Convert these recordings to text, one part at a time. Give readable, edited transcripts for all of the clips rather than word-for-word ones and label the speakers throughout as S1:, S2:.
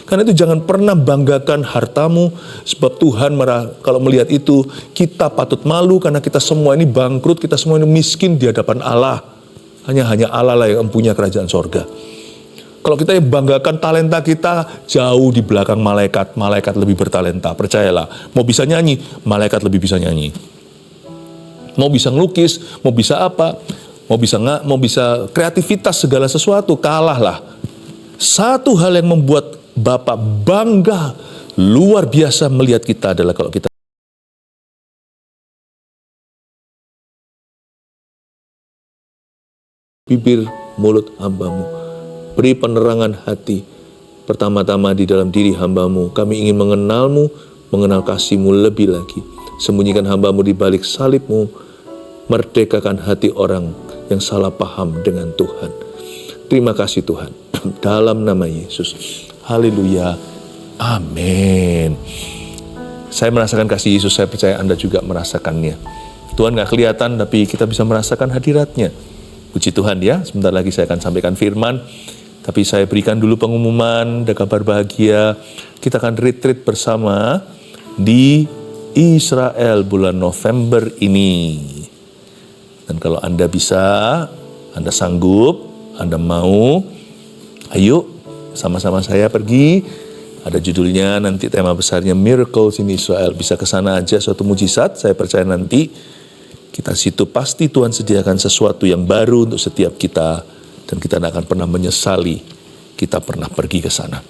S1: Karena itu jangan pernah banggakan hartamu, sebab Tuhan kalau melihat itu, kita patut malu karena kita semua ini bangkrut, kita semua ini miskin di hadapan Allah. Hanya Allah lah yang mempunyai kerajaan sorga. Kalau kita yang banggakan talenta kita, jauh di belakang malaikat. Malaikat lebih bertalenta, percayalah. Mau bisa nyanyi, malaikat lebih bisa nyanyi. Mau bisa ngelukis, mau bisa apa, mau bisa kreativitas segala sesuatu, kalahlah. Satu hal yang membuat Bapak bangga luar biasa melihat kita adalah kalau kita bibir mulut hambamu, beri penerangan hati pertama-tama di dalam diri hambamu. Kami ingin mengenalmu, mengenal kasihmu lebih lagi. Sembunyikan hambamu di balik salibmu, merdekakan hati orang yang salah paham dengan Tuhan. Terima kasih Tuhan, dalam nama Yesus. Haleluya, amin. Saya merasakan kasih Yesus, saya percaya Anda juga merasakannya. Tuhan gak kelihatan, tapi kita bisa merasakan hadiratnya. Puji Tuhan ya, sebentar lagi saya akan sampaikan firman. Tapi saya berikan dulu pengumuman, ada kabar bahagia. Kita akan retreat bersama di Israel bulan November ini. Dan kalau Anda bisa, Anda sanggup, Anda mau, ayo sama-sama saya pergi. Ada judulnya nanti, tema besarnya Miracles in Israel. Bisa ke sana aja, suatu mujizat. Saya percaya nanti kita situ pasti Tuhan sediakan sesuatu yang baru untuk setiap kita. Dan kita tidak akan pernah menyesali kita pernah pergi ke sana.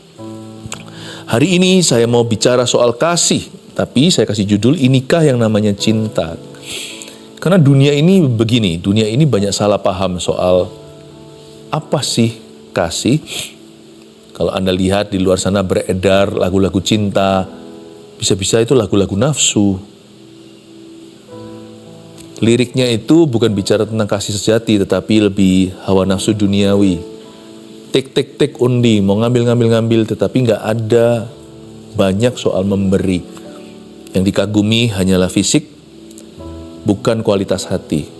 S1: Hari ini saya mau bicara soal kasih. Tapi saya kasih judul, inikah yang namanya cinta. Karena dunia ini begini, dunia ini banyak salah paham soal apa sih kasih. Kalau Anda lihat di luar sana beredar lagu-lagu cinta, bisa-bisa itu lagu-lagu nafsu. Liriknya itu bukan bicara tentang kasih sejati, tetapi lebih hawa nafsu duniawi. Tek undi, mau ngambil, tetapi nggak ada banyak soal memberi. Yang dikagumi hanyalah fisik, bukan kualitas hati.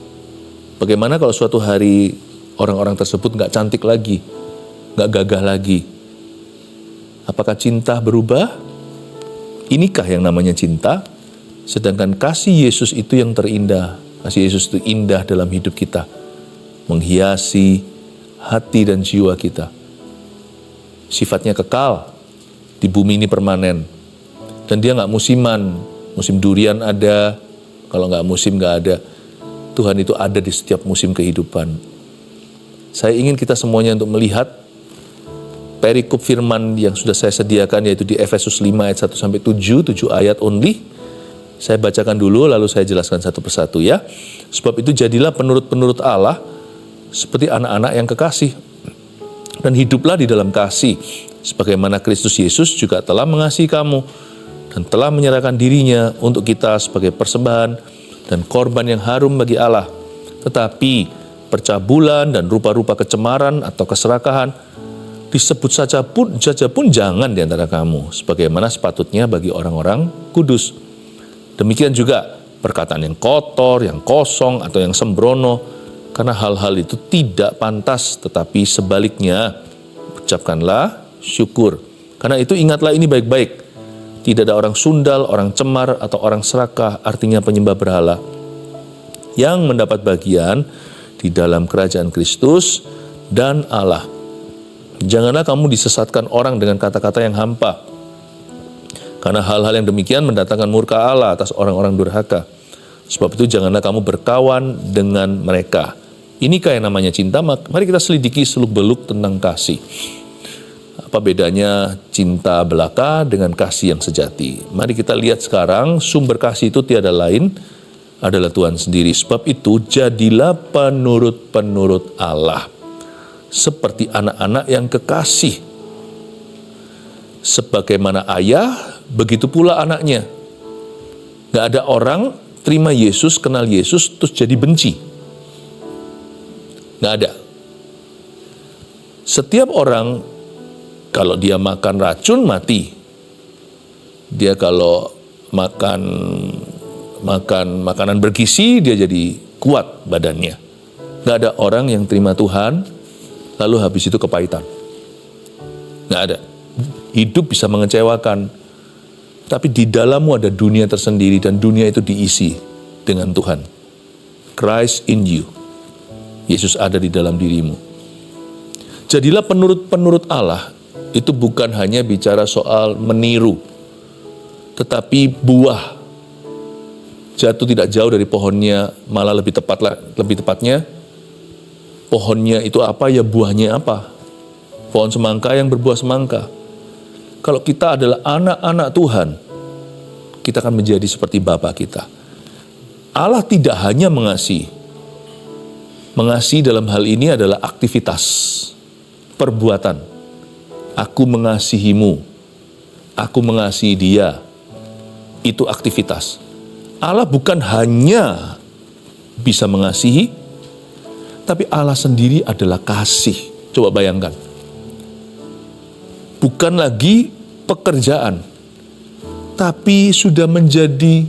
S1: Bagaimana kalau suatu hari orang-orang tersebut nggak cantik lagi, nggak gagah lagi? Apakah cinta berubah? Inikah yang namanya cinta? Sedangkan kasih Yesus itu yang terindah. Kasih Yesus itu indah dalam hidup kita. Menghiasi hati dan jiwa kita. Sifatnya kekal. Di bumi ini permanen. Dan dia gak musiman. Musim durian ada. Kalau gak musim gak ada. Tuhan itu ada di setiap musim kehidupan. Saya ingin kita semuanya untuk melihat perikop firman yang sudah saya sediakan, yaitu di Efesus 5 ayat 1-7, 7 ayat only. Saya bacakan dulu, lalu saya jelaskan satu persatu ya. Sebab itu jadilah penurut-penurut Allah, seperti anak-anak yang kekasih. Dan hiduplah di dalam kasih, sebagaimana Kristus Yesus juga telah mengasihi kamu, dan telah menyerahkan dirinya untuk kita sebagai persembahan dan korban yang harum bagi Allah. Tetapi percabulan dan rupa-rupa kecemaran atau keserakahan disebut saja pun jangan di antara kamu, sebagaimana sepatutnya bagi orang-orang kudus. Demikian juga perkataan yang kotor, yang kosong, atau yang sembrono, karena hal-hal itu tidak pantas, tetapi sebaliknya, ucapkanlah syukur. Karena itu ingatlah ini baik-baik, tidak ada orang sundal, orang cemar, atau orang serakah, artinya penyembah berhala, yang mendapat bagian di dalam kerajaan Kristus dan Allah. Janganlah kamu disesatkan orang dengan kata-kata yang hampa, karena hal-hal yang demikian mendatangkan murka Allah atas orang-orang durhaka. Sebab itu janganlah kamu berkawan dengan mereka. Inikah yang namanya cinta? Mari kita selidiki seluk-beluk tentang kasih. Apa bedanya cinta belaka dengan kasih yang sejati? Mari kita lihat sekarang, sumber kasih itu tiada lain adalah Tuhan sendiri. Sebab itu jadilah penurut-penurut Allah, seperti anak-anak yang kekasih. Sebagaimana ayah, begitu pula anaknya. Gak ada orang terima Yesus, kenal Yesus, terus jadi benci. Gak ada. Setiap orang, kalau dia makan racun, mati. Dia kalau makan makanan bergizi, dia jadi kuat badannya. Gak ada orang yang terima Tuhan, lalu habis itu kepahitan. Nggak ada. hidup bisa mengecewakan. Tapi di dalammu ada dunia tersendiri dan dunia itu diisi dengan Tuhan. Christ in you. Yesus ada di dalam dirimu. Jadilah penurut-penurut Allah. Itu bukan hanya bicara soal meniru, tetapi buah jatuh tidak jauh dari pohonnya, malah lebih tepatnya pohonnya itu apa ya buahnya apa. Pohon semangka yang berbuah semangka. Kalau kita adalah anak-anak Tuhan, kita akan menjadi seperti Bapa kita. Allah tidak hanya mengasihi. Mengasihi dalam hal ini adalah aktivitas, perbuatan. Aku mengasihimu, aku mengasihi dia. Itu aktivitas. Allah bukan hanya bisa mengasihi, tapi Allah sendiri adalah kasih. Coba bayangkan. Bukan lagi pekerjaan, tapi sudah menjadi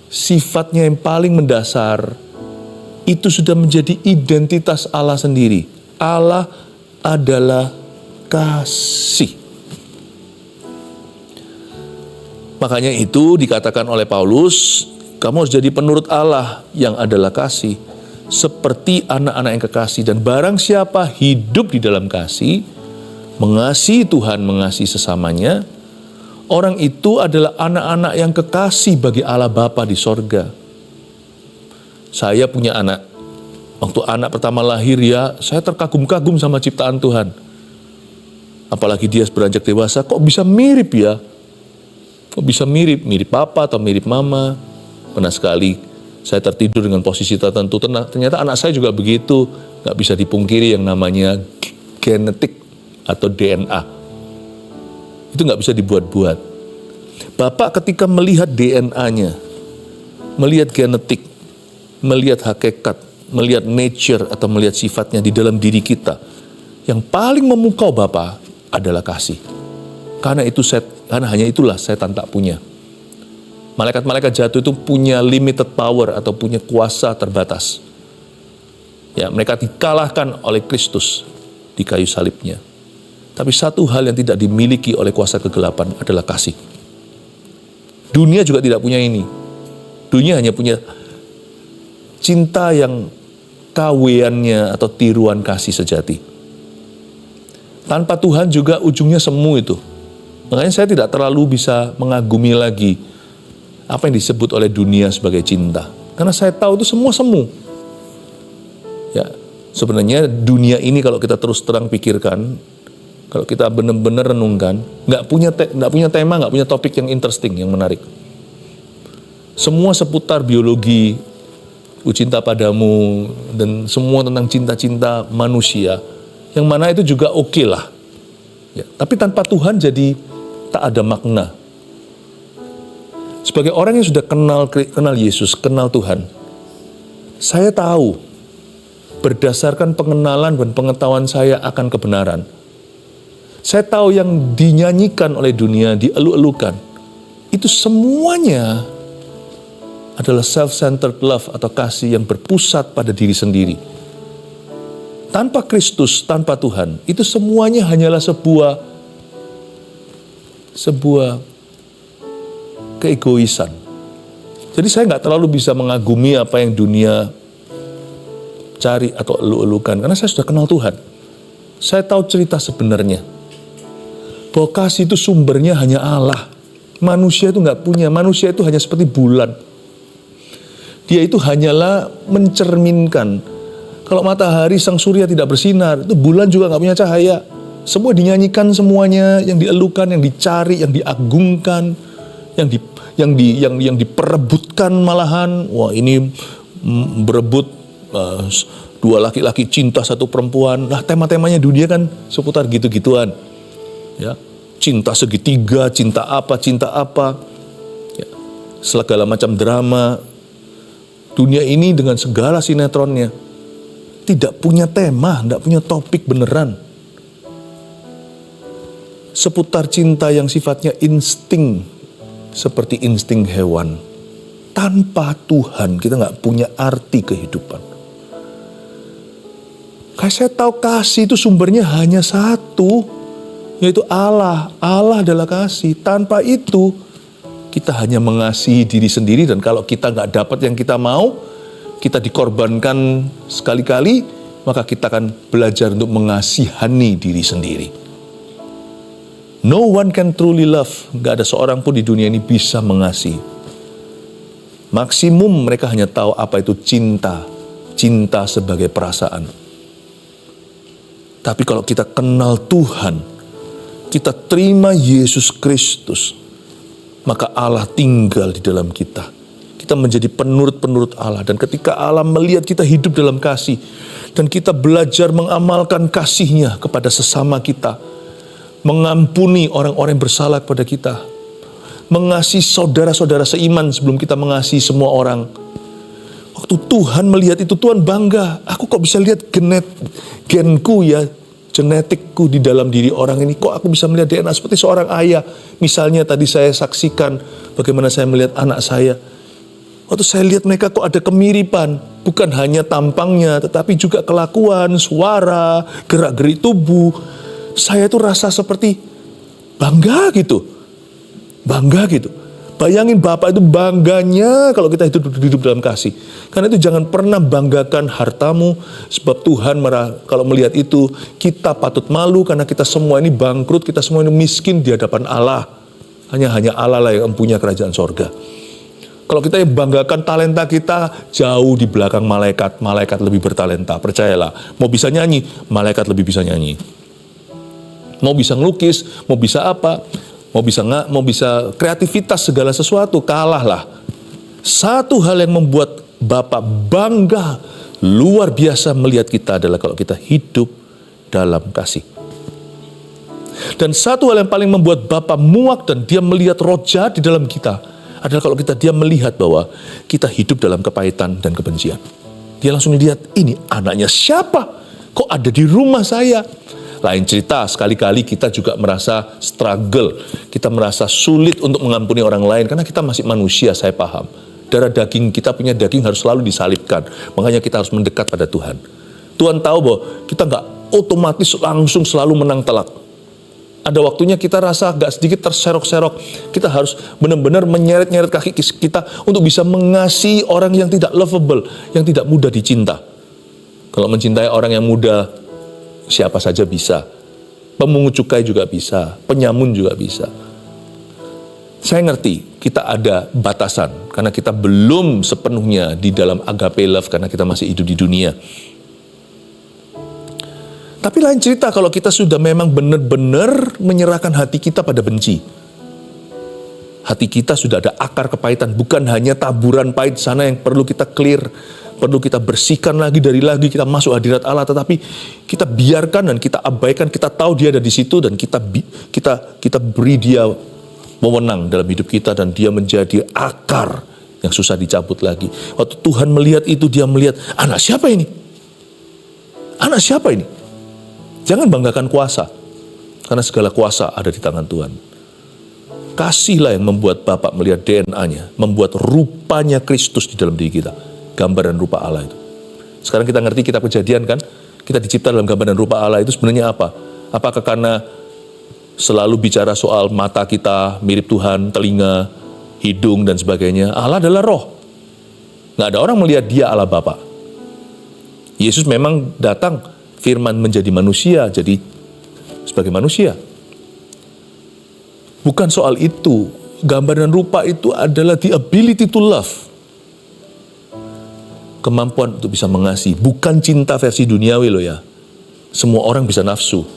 S1: sifatnya yang paling mendasar. Itu sudah menjadi identitas Allah sendiri. Allah adalah kasih. Makanya itu dikatakan oleh Paulus, kamu harus jadi penurut Allah yang adalah kasih, seperti anak-anak yang kekasih. Dan barang siapa hidup di dalam kasih, mengasihi Tuhan, mengasihi sesamanya, orang itu adalah anak-anak yang kekasih bagi Allah Bapa di sorga. Saya punya anak. Waktu anak pertama lahir ya, saya terkagum-kagum sama ciptaan Tuhan. Apalagi dia beranjak dewasa, kok bisa mirip ya? Kok bisa mirip papa atau mirip mama? Pernah sekali saya tertidur dengan posisi tertentu, ternyata anak saya juga begitu. Gak bisa dipungkiri yang namanya genetik atau DNA. Itu gak bisa dibuat-buat. Bapak ketika melihat DNA-nya, melihat genetik, melihat hakikat, melihat nature atau melihat sifatnya di dalam diri kita, yang paling memukau Bapak adalah kasih. Karena hanya itulah setan tak punya. Malaikat-malaikat jatuh itu punya limited power atau punya kuasa terbatas. Ya, mereka dikalahkan oleh Kristus di kayu salibnya. Tapi satu hal yang tidak dimiliki oleh kuasa kegelapan adalah kasih. Dunia juga tidak punya ini. Dunia hanya punya cinta yang kaweannya atau tiruan kasih sejati. Tanpa Tuhan juga ujungnya semu itu. Makanya saya tidak terlalu bisa mengagumi lagi apa yang disebut oleh dunia sebagai cinta. Karena saya tahu itu semua semu. Ya, sebenarnya dunia ini kalau kita terus terang pikirkan, kalau kita benar-benar renungkan, nggak punya tema, nggak punya topik yang interesting, yang menarik. Semua seputar biologi, ku cinta padamu, dan semua tentang cinta-cinta manusia, yang mana itu juga oke lah. Ya, tapi tanpa Tuhan jadi tak ada makna. Sebagai orang yang sudah kenal Yesus, kenal Tuhan, saya tahu berdasarkan pengenalan dan pengetahuan saya akan kebenaran. Saya tahu yang dinyanyikan oleh dunia, dielu-elukan, itu semuanya adalah self-centered love atau kasih yang berpusat pada diri sendiri. Tanpa Kristus, tanpa Tuhan, itu semuanya hanyalah sebuah keegoisan. Jadi saya nggak terlalu bisa mengagumi apa yang dunia cari atau elu-elukan, karena saya sudah kenal Tuhan. Saya tahu cerita sebenarnya. Bahwa kasih itu sumbernya hanya Allah. Manusia itu nggak punya. Manusia itu hanya seperti bulan. Dia itu hanyalah mencerminkan. Kalau matahari sang surya tidak bersinar, itu bulan juga nggak punya cahaya. Semua dinyanyikan semuanya, yang dielukan, yang dicari, yang diagungkan, yang diperebutkan malahan. Wah, ini berebut dua laki-laki cinta satu perempuan. Nah, tema-temanya dunia kan seputar gitu-gituan. Ya, cinta segitiga, cinta apa. Ya, segala macam drama. Dunia ini dengan segala sinetronnya tidak punya tema, tidak punya topik beneran. Seputar cinta yang sifatnya insting, seperti insting hewan. Tanpa Tuhan kita nggak punya arti kehidupan. Kayak saya tahu kasih itu sumbernya hanya satu, yaitu Allah. Allah adalah kasih. Tanpa itu, kita hanya mengasihi diri sendiri, dan kalau kita nggak dapat yang kita mau, kita dikorbankan sekali-kali, maka kita akan belajar untuk mengasihani diri sendiri. No one can truly love. Nggak ada seorang pun di dunia ini bisa mengasihi. Maksimum mereka hanya tahu apa itu cinta. Cinta sebagai perasaan. Tapi kalau kita kenal Tuhan, kita terima Yesus Kristus, maka Allah tinggal di dalam kita. Kita menjadi penurut-penurut Allah. Dan ketika Allah melihat kita hidup dalam kasih, dan kita belajar mengamalkan kasih-Nya kepada sesama kita, mengampuni orang-orang yang bersalah kepada kita, mengasihi saudara-saudara seiman sebelum kita mengasihi semua orang. Waktu Tuhan melihat itu, Tuhan bangga. Aku kok bisa lihat genku ya, genetikku di dalam diri orang ini. Kok aku bisa melihat DNA seperti seorang ayah. Misalnya tadi saya saksikan bagaimana saya melihat anak saya. Waktu saya lihat mereka kok ada kemiripan. Bukan hanya tampangnya, tetapi juga kelakuan, suara, gerak-gerik tubuh. Saya tuh rasa seperti bangga gitu. Bangga gitu. Bayangin Bapak itu bangganya kalau kita hidup dalam kasih. Karena itu jangan pernah banggakan hartamu, sebab Tuhan kalau melihat itu, kita patut malu karena kita semua ini bangkrut, kita semua ini miskin di hadapan Allah. Hanya Allah lah yang mempunyai kerajaan sorga. Kalau kita yang banggakan talenta kita, jauh di belakang malaikat. Malaikat lebih bertalenta, percayalah. Mau bisa nyanyi, malaikat lebih bisa nyanyi. Mau bisa ngelukis, mau bisa apa, mau bisa kreativitas segala sesuatu, kalahlah. Satu hal yang membuat Bapak bangga luar biasa melihat kita adalah kalau kita hidup dalam kasih. Dan satu hal yang paling membuat Bapak muak dan dia melihat roh jahat di dalam kita adalah kalau dia melihat bahwa kita hidup dalam kepahitan dan kebencian. Dia langsung lihat, ini anaknya siapa? Kok ada di rumah saya? Lain cerita, sekali-kali kita juga merasa struggle. Kita merasa sulit untuk mengampuni orang lain. Karena kita masih manusia, saya paham. Darah daging, kita punya daging harus selalu disalibkan. Makanya kita harus mendekat pada Tuhan. Tuhan tahu bahwa kita nggak otomatis langsung selalu menang telak. Ada waktunya kita rasa agak sedikit terserok-serok. Kita harus benar-benar menyeret-nyeret kaki kita untuk bisa mengasihi orang yang tidak lovable, yang tidak mudah dicinta. Kalau mencintai orang yang mudah, siapa saja bisa. Pemungut cukai juga bisa, penyamun juga bisa. Saya ngerti, kita ada batasan, karena kita belum sepenuhnya di dalam agape love, karena kita masih hidup di dunia. Tapi lain cerita kalau kita sudah memang benar-benar menyerahkan hati kita pada benci. Hati kita sudah ada akar kepahitan, bukan hanya taburan pahit sana yang perlu kita clear, perlu kita bersihkan lagi, kita masuk hadirat Allah, tetapi kita biarkan dan kita abaikan, kita tahu dia ada di situ dan kita beri dia wewenang dalam hidup kita dan dia menjadi akar yang susah dicabut lagi. Waktu Tuhan melihat itu, dia melihat, anak siapa ini? Anak siapa ini? Jangan banggakan kuasa, karena segala kuasa ada di tangan Tuhan. Kasihlah yang membuat Bapak melihat DNA-nya, membuat rupanya Kristus di dalam diri kita. Gambar dan rupa Allah itu. Sekarang kita ngerti kitab Kejadian kan? Kita dicipta dalam gambar dan rupa Allah itu sebenarnya apa? Apakah karena selalu bicara soal mata kita mirip Tuhan, telinga, hidung dan sebagainya? Allah adalah roh. Nggak ada orang melihat dia Allah Bapa. Yesus memang datang, firman menjadi manusia, jadi sebagai manusia. Bukan soal itu. Gambar dan rupa itu adalah the ability to love. Kemampuan untuk bisa mengasihi. Bukan cinta versi duniawi loh ya. Semua orang bisa nafsu.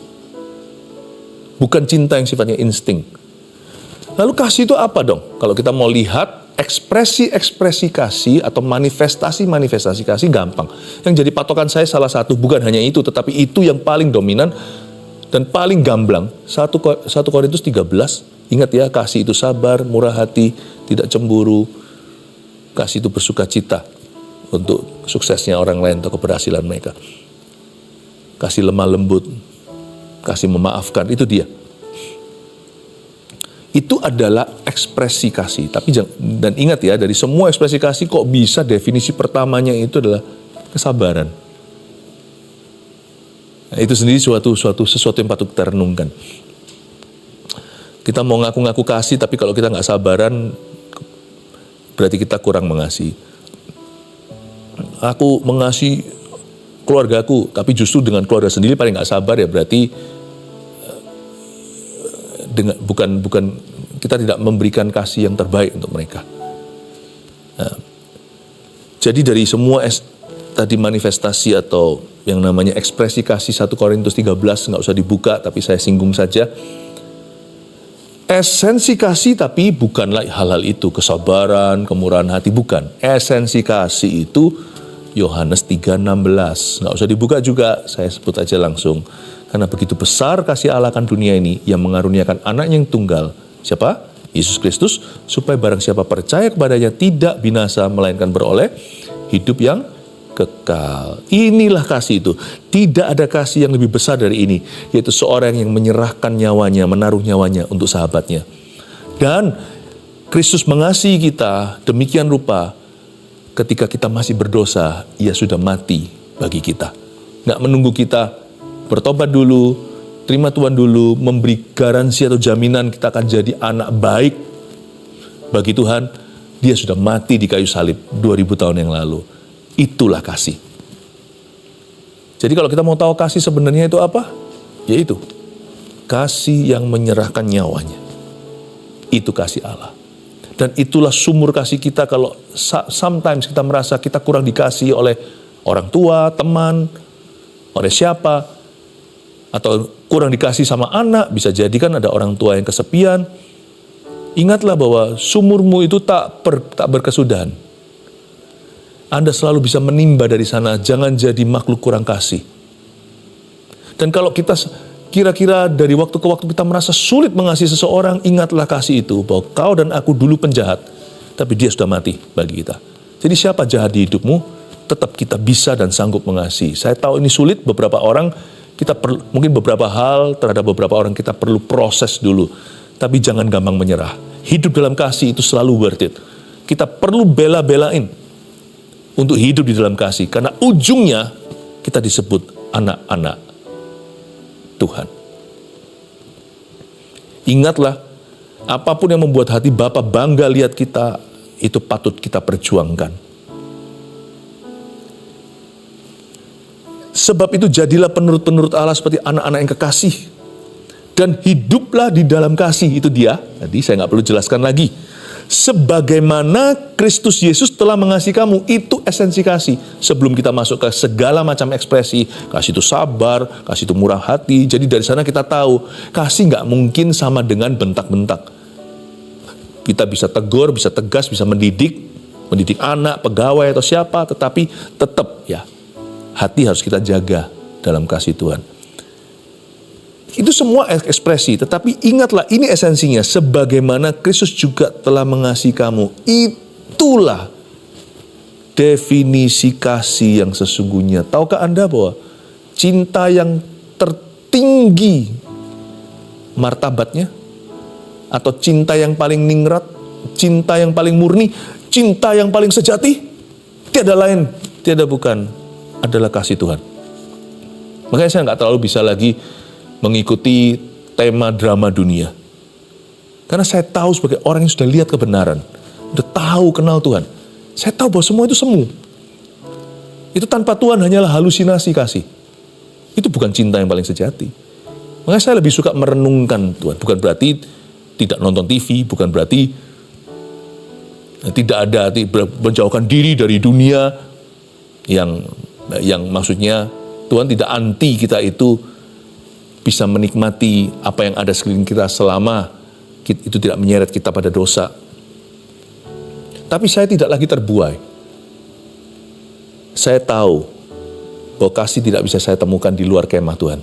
S1: Bukan cinta yang sifatnya insting. Lalu kasih itu apa dong? Kalau kita mau lihat ekspresi-ekspresi kasih atau manifestasi-manifestasi kasih gampang. Yang jadi patokan saya salah satu, bukan hanya itu, tetapi itu yang paling dominan dan paling gamblang. 1 Korintus 13, ingat ya, kasih itu sabar, murah hati, tidak cemburu. Kasih itu bersuka cita untuk suksesnya orang lain atau keberhasilan mereka. Kasih lemah lembut, kasih memaafkan, itu dia. Itu adalah ekspresi kasih. Dan ingat ya, dari semua ekspresi kasih kok bisa definisi pertamanya itu adalah kesabaran. Nah, itu sendiri sesuatu yang patut kita renungkan. Kita mau ngaku-ngaku kasih, tapi kalau kita nggak sabaran, berarti kita kurang mengasihi. Aku mengasihi keluargaku, tapi justru dengan keluarga sendiri paling nggak sabar, ya berarti bukan kita tidak memberikan kasih yang terbaik untuk mereka. Nah, jadi dari semua tadi manifestasi atau yang namanya ekspresi kasih 1 Korintus 13 nggak usah dibuka, tapi saya singgung saja. Esensi kasih tapi bukanlah hal-hal itu, kesabaran, kemurahan hati, bukan. Esensi kasih itu Yohanes 3:16. Nggak usah dibuka juga, saya sebut aja langsung. Karena begitu besar kasih Allah akan dunia ini, yang mengaruniakan anaknya yang tunggal. Siapa? Yesus Kristus, supaya barang siapa percaya kepadanya tidak binasa, melainkan beroleh hidup yang kekal. Inilah kasih itu. Tidak ada kasih yang lebih besar dari ini, yaitu seorang yang menyerahkan nyawanya, menaruh nyawanya untuk sahabatnya. Dan Kristus mengasihi kita demikian rupa, ketika kita masih berdosa, Ia sudah mati bagi kita. Nggak menunggu kita bertobat dulu, terima Tuhan dulu, memberi garansi atau jaminan kita akan jadi anak baik bagi Tuhan. Dia sudah mati di kayu salib 2000 tahun yang lalu. Itulah kasih. Jadi kalau kita mau tahu kasih sebenarnya itu apa? Yaitu kasih yang menyerahkan nyawanya. Itu kasih Allah. Dan itulah sumur kasih kita. Kalau sometimes kita merasa kita kurang dikasih oleh orang tua, teman, oleh siapa, atau kurang dikasih sama anak, bisa jadi kan ada orang tua yang kesepian. Ingatlah bahwa sumurmu itu tak berkesudahan. Anda selalu bisa menimba dari sana, jangan jadi makhluk kurang kasih. Dan kalau kita kira-kira dari waktu ke waktu kita merasa sulit mengasihi seseorang, ingatlah kasih itu, bahwa kau dan aku dulu penjahat, tapi dia sudah mati bagi kita. Jadi siapa jahat di hidupmu, tetap kita bisa dan sanggup mengasihi. Saya tahu ini sulit, beberapa orang, mungkin beberapa hal terhadap beberapa orang kita perlu proses dulu. Tapi jangan gampang menyerah. Hidup dalam kasih itu selalu worth it. Kita perlu bela-belain untuk hidup di dalam kasih, karena ujungnya kita disebut anak-anak Tuhan. Ingatlah, apapun yang membuat hati Bapa bangga lihat kita, itu patut kita perjuangkan. Sebab itu jadilah penurut-penurut Allah seperti anak-anak yang kekasih, dan hiduplah di dalam kasih. Itu dia, tadi saya nggak perlu jelaskan lagi. Sebagaimana Kristus Yesus telah mengasihi kamu, itu esensi kasih. Sebelum kita masuk ke segala macam ekspresi, kasih itu sabar, kasih itu murah hati. Jadi dari sana kita tahu, kasih nggak mungkin sama dengan bentak-bentak. Kita bisa tegur, bisa tegas, bisa mendidik anak, pegawai atau siapa, tetapi tetap ya, hati harus kita jaga dalam kasih Tuhan. Itu semua ekspresi, tetapi ingatlah ini esensinya, sebagaimana Kristus juga telah mengasihi kamu. Itulah definisi kasih yang sesungguhnya. Tahukah Anda bahwa cinta yang tertinggi martabatnya, atau cinta yang paling ningrat, cinta yang paling murni, cinta yang paling sejati, tiada lain, tiada bukan, adalah kasih Tuhan. Makanya saya nggak terlalu bisa lagi mengikuti tema drama dunia. Karena saya tahu sebagai orang yang sudah lihat kebenaran, sudah tahu kenal Tuhan, saya tahu bahwa semua itu semu. Itu tanpa Tuhan hanyalah halusinasi kasih. Itu bukan cinta yang paling sejati. Makanya saya lebih suka merenungkan Tuhan. Bukan berarti tidak nonton TV, bukan berarti tidak ada, menjauhkan diri dari dunia yang maksudnya Tuhan tidak anti kita itu bisa menikmati apa yang ada sekeliling kita selama itu tidak menyeret kita pada dosa. Tapi saya tidak lagi terbuai. Saya tahu bahwa kasih tidak bisa saya temukan di luar kemah Tuhan.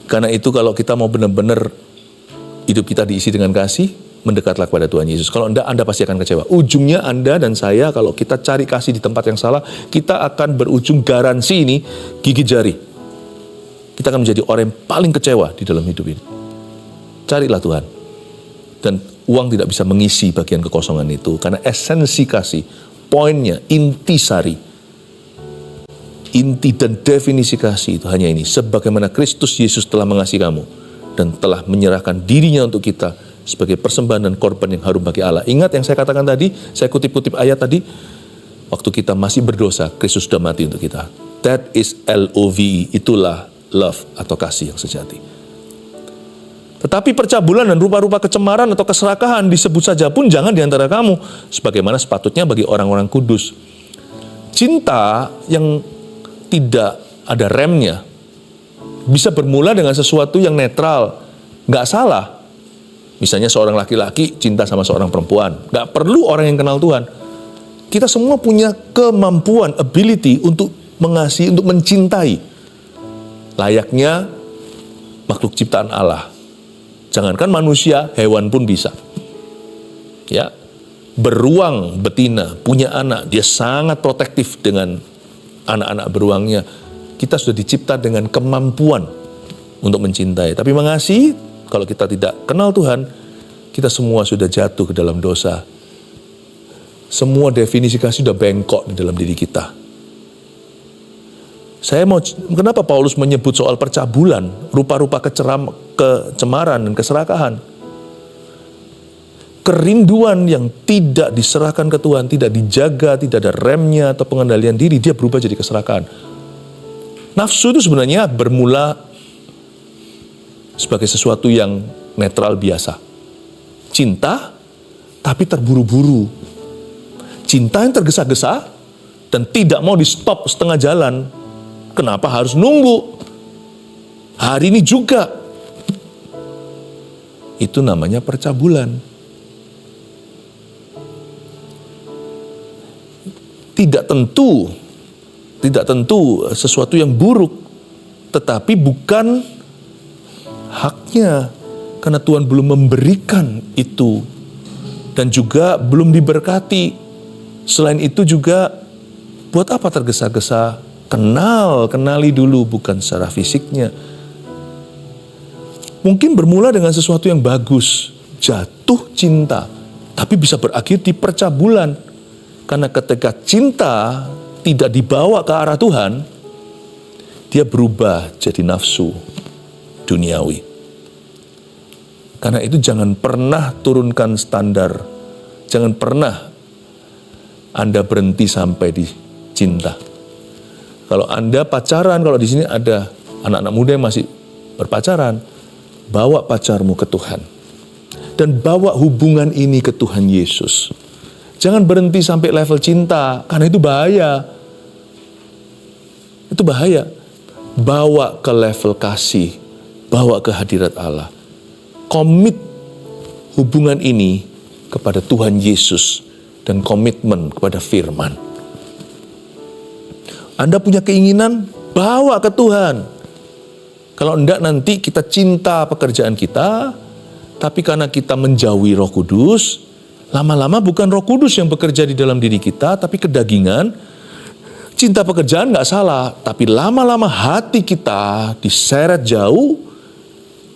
S1: Karena itu kalau kita mau benar-benar hidup kita diisi dengan kasih, mendekatlah kepada Tuhan Yesus. Kalau Anda pasti akan kecewa. Ujungnya Anda dan saya, kalau kita cari kasih di tempat yang salah, kita akan berujung garansi ini gigit jari. Kita akan menjadi orang yang paling kecewa di dalam hidup ini. Carilah Tuhan. Dan uang tidak bisa mengisi bagian kekosongan itu. Karena esensi kasih, poinnya, intisari, inti dan definisi kasih itu hanya ini. Sebagaimana Kristus Yesus telah mengasihi kamu dan telah menyerahkan dirinya untuk kita sebagai persembahan dan korban yang harum bagi Allah. Ingat yang saya katakan tadi, saya kutip-kutip ayat tadi, waktu kita masih berdosa, Kristus sudah mati untuk kita. That is love, itulah love atau kasih yang sejati. Tetapi percabulan dan rupa-rupa kecemaran atau keserakahan disebut saja pun jangan di antara kamu, sebagaimana sepatutnya bagi orang-orang kudus. Cinta yang tidak ada remnya bisa bermula dengan sesuatu yang netral, nggak salah. Misalnya seorang laki-laki cinta sama seorang perempuan, nggak perlu orang yang kenal Tuhan. Kita semua punya kemampuan, ability untuk mengasihi, untuk mencintai. Layaknya makhluk ciptaan Allah. Jangankan manusia, hewan pun bisa. Ya, beruang betina, punya anak, dia sangat protektif dengan anak-anak beruangnya. Kita sudah dicipta dengan kemampuan untuk mencintai. Tapi mengasihi, kalau kita tidak kenal Tuhan, kita semua sudah jatuh ke dalam dosa. Semua definisi kasih sudah bengkok di dalam diri kita. Kenapa Paulus menyebut soal percabulan, rupa-rupa kecemaran dan keserakahan? Kerinduan yang tidak diserahkan ke Tuhan, tidak dijaga, tidak ada remnya atau pengendalian diri, dia berubah jadi keserakahan. Nafsu itu sebenarnya bermula sebagai sesuatu yang netral biasa. Cinta, tapi terburu-buru. Cinta yang tergesa-gesa dan tidak mau di stop setengah jalan. Kenapa harus nunggu? Hari ini juga. Itu namanya percabulan. Tidak tentu sesuatu yang buruk, tetapi bukan haknya, karena Tuhan belum memberikan itu dan juga belum diberkati. Selain itu juga, buat apa tergesa-gesa? Kenali dulu, bukan secara fisiknya. Mungkin bermula dengan sesuatu yang bagus, jatuh cinta, tapi bisa berakhir di percabulan. Karena ketika cinta tidak dibawa ke arah Tuhan, dia berubah jadi nafsu duniawi. Karena itu jangan pernah turunkan standar. Jangan pernah Anda berhenti sampai di cinta. Kalau Anda pacaran, kalau di sini ada anak-anak muda yang masih berpacaran, bawa pacarmu ke Tuhan. Dan bawa hubungan ini ke Tuhan Yesus. Jangan berhenti sampai level cinta, karena itu bahaya. Itu bahaya. Bawa ke level kasih, bawa ke hadirat Allah. Komit hubungan ini kepada Tuhan Yesus dan komitmen kepada firman. Anda punya keinginan, bawa ke Tuhan. Kalau enggak, nanti kita cinta pekerjaan kita, tapi karena kita menjauhi Roh Kudus, lama-lama bukan Roh Kudus yang bekerja di dalam diri kita, tapi kedagingan. Cinta pekerjaan nggak salah, tapi lama-lama hati kita diseret jauh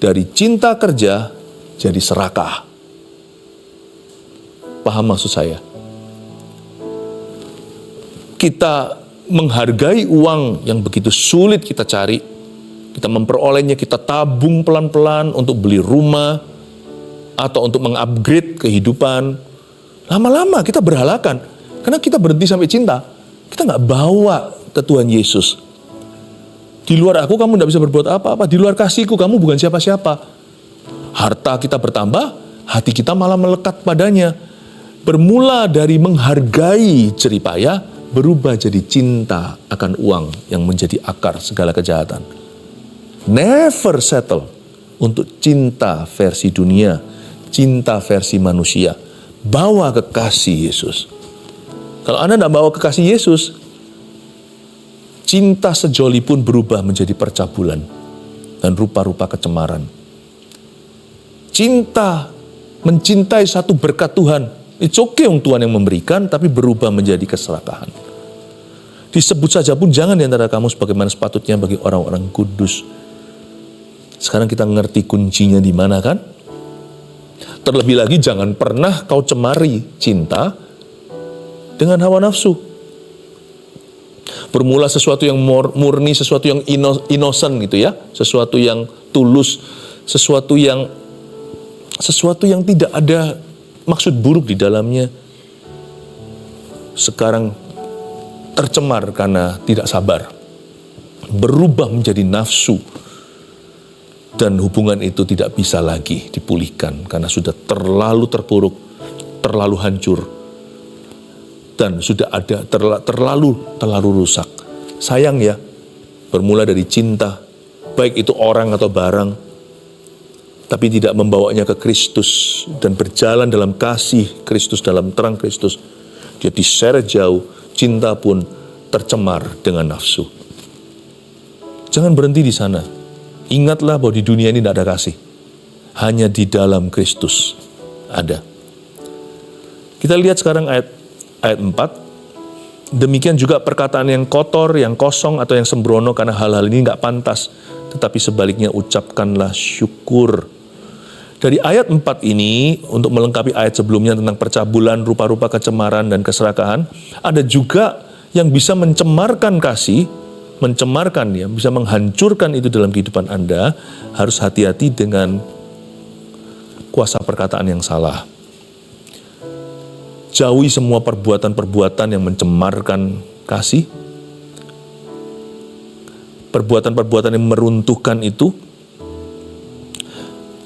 S1: dari cinta kerja jadi serakah. Paham maksud saya? Kita menghargai uang yang begitu sulit kita cari, kita memperolehnya, kita tabung pelan-pelan untuk beli rumah atau untuk mengupgrade kehidupan. Lama-lama kita berhalakan, karena kita berhenti sampai cinta. Kita nggak bawa ke Tuhan Yesus. Di luar aku kamu nggak bisa berbuat apa-apa, di luar kasihku kamu bukan siapa-siapa. Harta kita bertambah, hati kita malah melekat padanya. Bermula dari menghargai jeripaya, berubah jadi cinta akan uang yang menjadi akar segala kejahatan. Never settle untuk cinta versi dunia, cinta versi manusia. Bawa ke kasih Yesus. Kalau Anda tidak bawa ke kasih Yesus, cinta sejoli pun berubah menjadi percabulan dan rupa-rupa kecemaran. Cinta, mencintai satu berkat Tuhan, it's okay yang Tuhan yang memberikan, tapi berubah menjadi keserakahan. Disebut saja pun jangan di antara kamu sebagaimana sepatutnya bagi orang-orang kudus. Sekarang kita ngerti kuncinya di mana kan? Terlebih lagi jangan pernah kau cemari cinta dengan hawa nafsu. Bermula sesuatu yang murni, sesuatu yang innocent gitu ya, sesuatu yang tulus, sesuatu yang tidak ada maksud buruk di dalamnya. Sekarang tercemar karena tidak sabar, berubah menjadi nafsu, dan hubungan itu tidak bisa lagi dipulihkan karena sudah terlalu terpuruk, terlalu hancur, dan sudah ada terlalu rusak. Sayang ya, bermula dari cinta, baik itu orang atau barang, tapi tidak membawanya ke Kristus dan berjalan dalam kasih Kristus, dalam terang Kristus, dia diseret jauh, cinta pun tercemar dengan nafsu. Jangan berhenti di sana. Ingatlah bahwa di dunia ini tidak ada kasih. Hanya di dalam Kristus ada. Kita lihat sekarang ayat 4. Demikian juga perkataan yang kotor, yang kosong, atau yang sembrono, karena hal-hal ini nggak pantas. Tetapi sebaliknya ucapkanlah syukur. Dari ayat 4 ini, untuk melengkapi ayat sebelumnya tentang percabulan, rupa-rupa kecemaran, dan keserakahan, ada juga yang bisa mencemarkan kasih, bisa menghancurkan itu dalam kehidupan Anda. Harus hati-hati dengan kuasa perkataan yang salah. Jauhi semua perbuatan-perbuatan yang mencemarkan kasih, perbuatan-perbuatan yang meruntuhkan itu,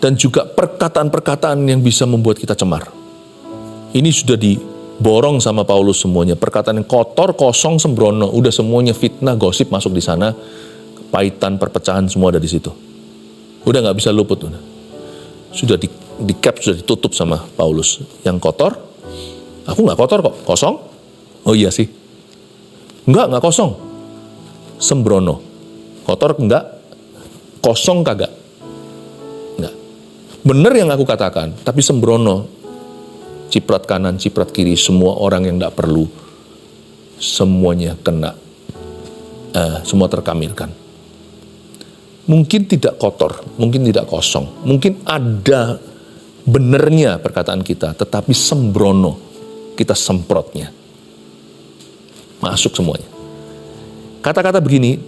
S1: dan juga perkataan-perkataan yang bisa membuat kita cemar. Ini sudah diborong sama Paulus semuanya. Perkataan yang kotor, kosong, sembrono. Udah semuanya fitnah, gosip masuk di sana. Kepahitan, perpecahan semua ada di situ. Udah nggak bisa luput. Sudah di-cap, sudah ditutup sama Paulus. Yang kotor, aku nggak kotor kok. Kosong? Oh iya sih. Nggak kosong. Sembrono. Kotor enggak, kosong kagak. Benar yang aku katakan, tapi sembrono, ciprat kanan, ciprat kiri, semua orang yang tidak perlu, semuanya kena, semua terkamilkan. Mungkin tidak kotor, mungkin tidak kosong, mungkin ada benernya perkataan kita, tetapi sembrono, kita semprotnya, masuk semuanya. Kata-kata begini,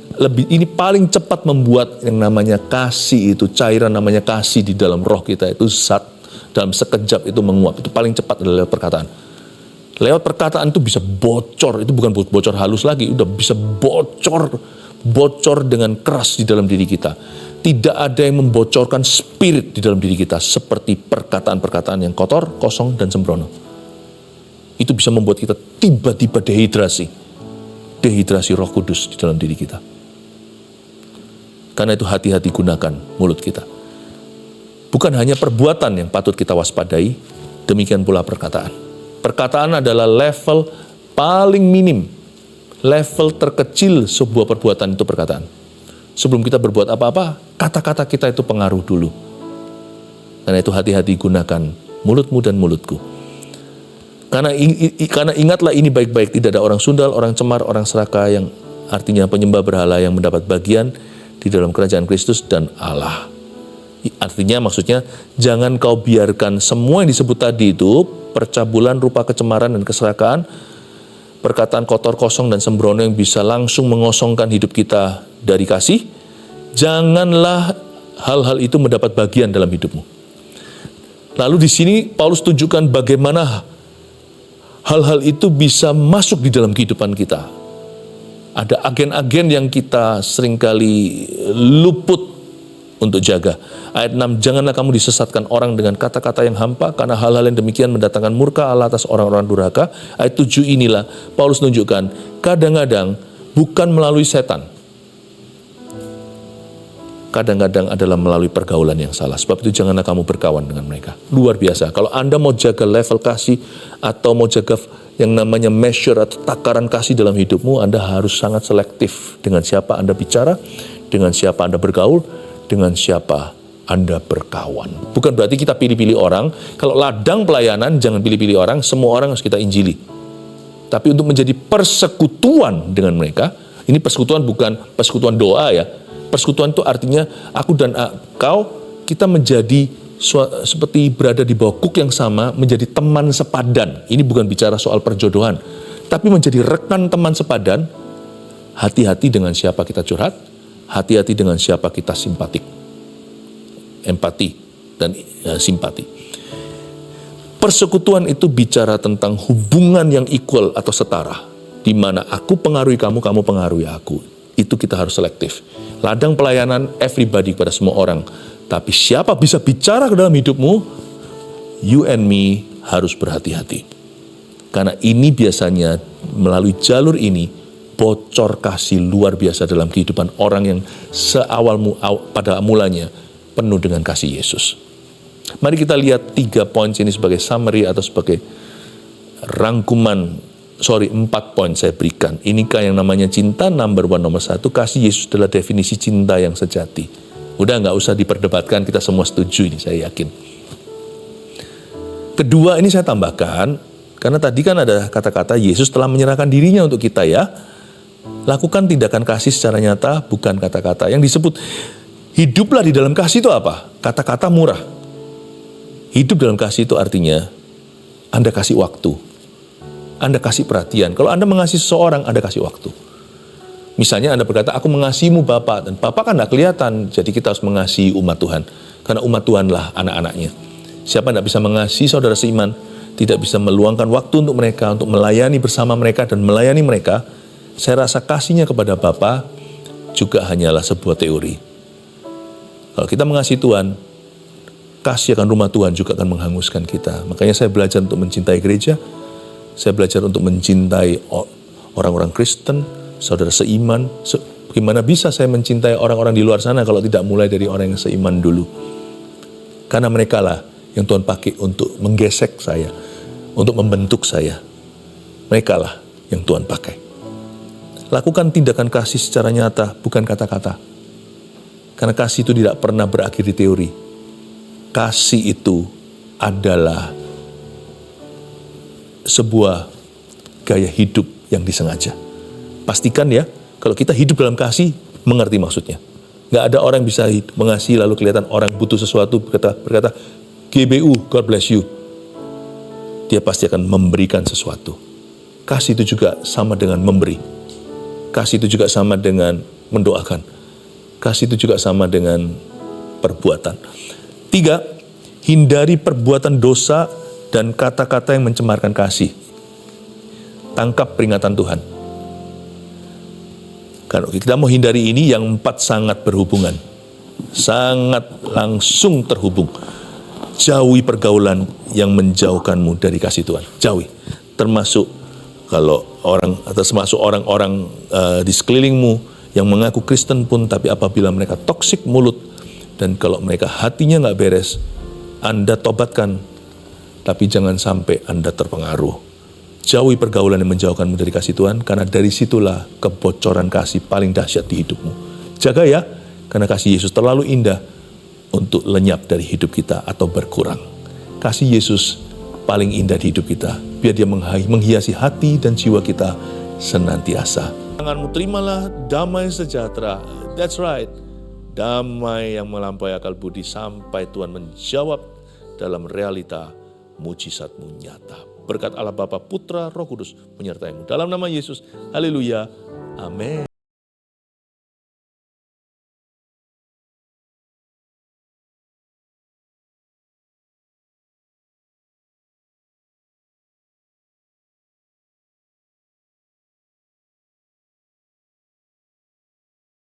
S1: ini paling cepat membuat yang namanya kasih itu, cairan namanya kasih di dalam roh kita itu zat dalam sekejap itu menguap. Itu paling cepat adalah lewat perkataan. Lewat perkataan itu bisa bocor, itu bukan bocor halus lagi, udah bisa bocor dengan keras di dalam diri kita. Tidak ada yang membocorkan spirit di dalam diri kita seperti perkataan-perkataan yang kotor, kosong, dan sembrono. Itu bisa membuat kita tiba-tiba dehidrasi Roh Kudus di dalam diri kita. Karena itu hati-hati gunakan mulut kita. Bukan hanya perbuatan yang patut kita waspadai, demikian pula perkataan. Perkataan adalah level paling minim, level terkecil sebuah perbuatan itu perkataan. Sebelum kita berbuat apa-apa, kata-kata kita itu pengaruh dulu. Karena itu hati-hati gunakan mulutmu dan mulutku. Karena ingatlah ini baik-baik, tidak ada orang sundal, orang cemar, orang serakah, yang artinya penyembah berhala, yang mendapat bagian di dalam kerajaan Kristus dan Allah. Artinya maksudnya, jangan kau biarkan semua yang disebut tadi itu, percabulan, rupa kecemaran dan keserakahan, perkataan kotor, kosong, dan sembrono yang bisa langsung mengosongkan hidup kita dari kasih, janganlah hal-hal itu mendapat bagian dalam hidupmu. Lalu di sini Paulus tunjukkan bagaimana hal-hal itu bisa masuk di dalam kehidupan kita. Ada agen-agen yang kita seringkali luput untuk jaga. Ayat 6, janganlah kamu disesatkan orang dengan kata-kata yang hampa, karena hal-hal yang demikian mendatangkan murka Allah atas orang-orang durhaka. Ayat 7 inilah Paulus tunjukkan, kadang-kadang bukan melalui setan. Kadang-kadang adalah melalui pergaulan yang salah. Sebab itu janganlah kamu berkawan dengan mereka. Luar biasa. Kalau Anda mau jaga level kasih atau mau jaga yang namanya measure atau takaran kasih dalam hidupmu, Anda harus sangat selektif dengan siapa Anda bicara, dengan siapa Anda bergaul, dengan siapa Anda berkawan. Bukan berarti kita pilih-pilih orang. Kalau ladang pelayanan, jangan pilih-pilih orang. Semua orang harus kita injili. Tapi untuk menjadi persekutuan dengan mereka, ini persekutuan bukan persekutuan doa ya. Persekutuan itu artinya aku dan kau, kita menjadi seperti berada di bawah kuk yang sama, menjadi teman sepadan. Ini bukan bicara soal perjodohan, tapi menjadi rekan teman sepadan Hati-hati dengan siapa kita curhat, hati-hati dengan siapa kita simpatik. Empati dan simpati. Persekutuan itu bicara tentang hubungan yang equal atau setara, di mana aku pengaruhi kamu, kamu pengaruhi aku. Itu kita harus selektif. Ladang pelayanan everybody kepada semua orang. Tapi siapa bisa bicara ke dalam hidupmu, you and me harus berhati-hati. Karena ini biasanya melalui jalur ini bocor kasih luar biasa dalam kehidupan orang yang pada mulanya penuh dengan kasih Yesus. Mari kita lihat 3 poin ini sebagai summary atau sebagai rangkuman. 4 poin saya berikan. Inikah yang namanya cinta? Nomor 1, kasih Yesus adalah definisi cinta yang sejati. Udah nggak usah diperdebatkan, kita semua setuju ini, saya yakin. Kedua, ini saya tambahkan, karena tadi kan ada kata-kata Yesus telah menyerahkan dirinya untuk kita ya. Lakukan tindakan kasih secara nyata, bukan kata-kata. Yang disebut hiduplah di dalam kasih itu apa? Kata-kata murah. Hidup dalam kasih itu artinya Anda kasih waktu, Anda kasih perhatian. Kalau Anda mengasihi seseorang, Anda kasih waktu. Misalnya Anda berkata, aku mengasihimu Bapak, dan Bapak kan tidak kelihatan, jadi kita harus mengasihi umat Tuhan. Karena umat Tuhanlah anak-anaknya. Siapa tidak bisa mengasihi saudara seiman, tidak bisa meluangkan waktu untuk mereka, untuk melayani bersama mereka dan melayani mereka, saya rasa kasihnya kepada Bapa juga hanyalah sebuah teori. Kalau kita mengasihi Tuhan, kasih akan rumah Tuhan juga akan menghanguskan kita. Makanya saya belajar untuk mencintai gereja, saya belajar untuk mencintai orang-orang Kristen, saudara seiman. Bagaimana bisa saya mencintai orang-orang di luar sana kalau tidak mulai dari orang yang seiman dulu? Karena mereka lah yang Tuhan pakai untuk menggesek saya, untuk membentuk saya. Mereka lah yang Tuhan pakai. Lakukan tindakan kasih secara nyata, bukan kata-kata. Karena kasih itu tidak pernah berakhir di teori. Kasih itu adalah sebuah gaya hidup yang disengaja. Pastikan ya, kalau kita hidup dalam kasih, mengerti maksudnya. Gak ada orang yang bisa mengasihi lalu kelihatan orang butuh sesuatu, berkata, GBU, God bless you. Dia pasti akan memberikan sesuatu. Kasih itu juga sama dengan memberi. Kasih itu juga sama dengan mendoakan. Kasih itu juga sama dengan perbuatan. 3, hindari perbuatan dosa dan kata-kata yang mencemarkan kasih. Tangkap peringatan Tuhan. Kalau kita mau hindari ini, yang 4 sangat berhubungan. Sangat langsung terhubung. Jauhi pergaulan yang menjauhkanmu dari kasih Tuhan. Jauhi. Termasuk kalau termasuk orang-orang di sekelilingmu yang mengaku Kristen pun, tapi apabila mereka toksik mulut, dan kalau mereka hatinya nggak beres, Anda tobatkan, tapi jangan sampai Anda terpengaruh. Jauhi pergaulan yang menjauhkanmu dari kasih Tuhan, karena dari situlah kebocoran kasih paling dahsyat di hidupmu. Jaga ya, karena kasih Yesus terlalu indah untuk lenyap dari hidup kita atau berkurang. Kasih Yesus paling indah di hidup kita, biar dia menghiasi hati dan jiwa kita senantiasa. Tanganmu terimalah damai sejahtera. That's right. Damai yang melampaui akal budi sampai Tuhan menjawab dalam realita mujizatmu nyata. Berkat Allah Bapa, Putra, Roh Kudus menyertaimu. Dalam nama Yesus, haleluya, amin.